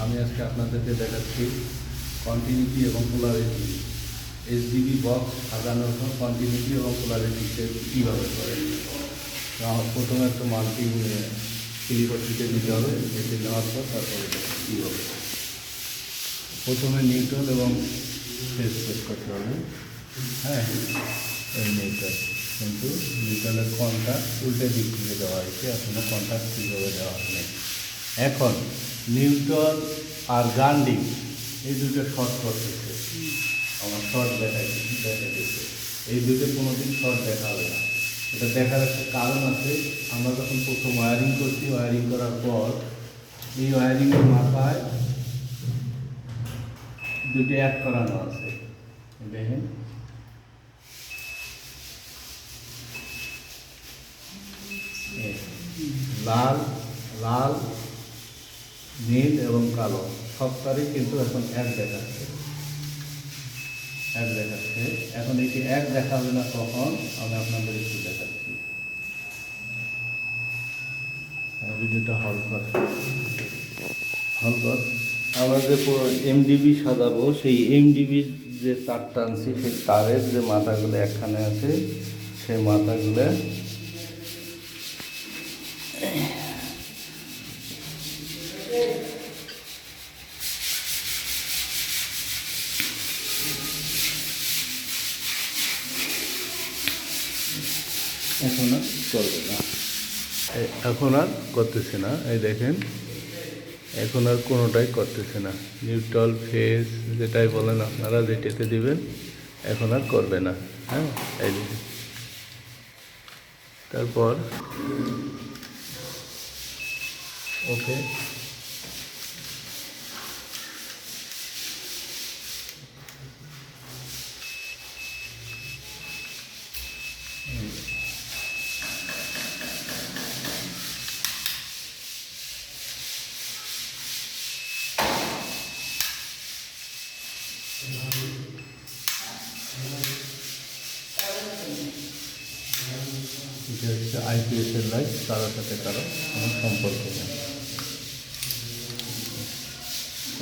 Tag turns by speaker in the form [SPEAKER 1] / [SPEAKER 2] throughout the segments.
[SPEAKER 1] আমি আজকে আপনাদেরকে দেখাচ্ছি কন্টিনিউটি এবং পোলারিটি। এসডিবি বক্স সাজানোর পর কন্টিনিউটি এবং পোলারিটি কীভাবে করে। প্রথমে একটা মাল্টি সিলিকটিতে দিতে হবে, এটি নেওয়ার পর তারপরে কী হবে। প্রথমে নিউট্রাল এবং ফেজ সেট করতে হবে। হ্যাঁ, এই নিউট্রাল, কিন্তু নিউট্রালের কন্ট্যাক্ট উল্টে দিক থেকে দেওয়া হয়েছে, এখনও কন্ট্যাক্ট ঠিকভাবে দেওয়া হয়নি। এখন নিউট্রাল আর গ্রাউন্ডিং এই দুটো শর্ট করতেছে, আমার শর্ট দেখাইতেছে। এই দুটো কোনোদিন শর্ট দেখা হবে না। এটা দেখার একটা কারণ আছে। আমরা যখন প্রথম ওয়ারিং করছি, ওয়ারিং করার পর এই ওয়ারিংয়ের মাথায় দুটো অ্যাড করানো আছে, দেখেন। লাল লাল নীল এবং কালো সবটারই কিন্তু এখন এক দেখাচ্ছে। এখন এটি এক দেখাবে না কখন, আমি আপনাদের একটু দেখাচ্ছি। ভিডিওটা হল কর। আমরা যে এমডিবি সাজাবো, সেই এমডিবির যে তার টানছি, সেই তারের যে মাথাগুলো একখানে আছে, সেই মাথাগুলো এখন আর করবে না, এখন আর করতেছে না। এই দেখেন, এখন আর কোনোটাই করতেছে না। নিউট্রাল ফেজ যেটাই বলেন আপনারা, যেটাতে দিবেন, এখন আর করবে না। হ্যাঁ, এই দেখেন। তারপর ওকে, এটা হচ্ছে আইপিএসের লাইট, কারোর সাথে কারো কোনো সম্পর্ক নেই।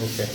[SPEAKER 1] ওকে।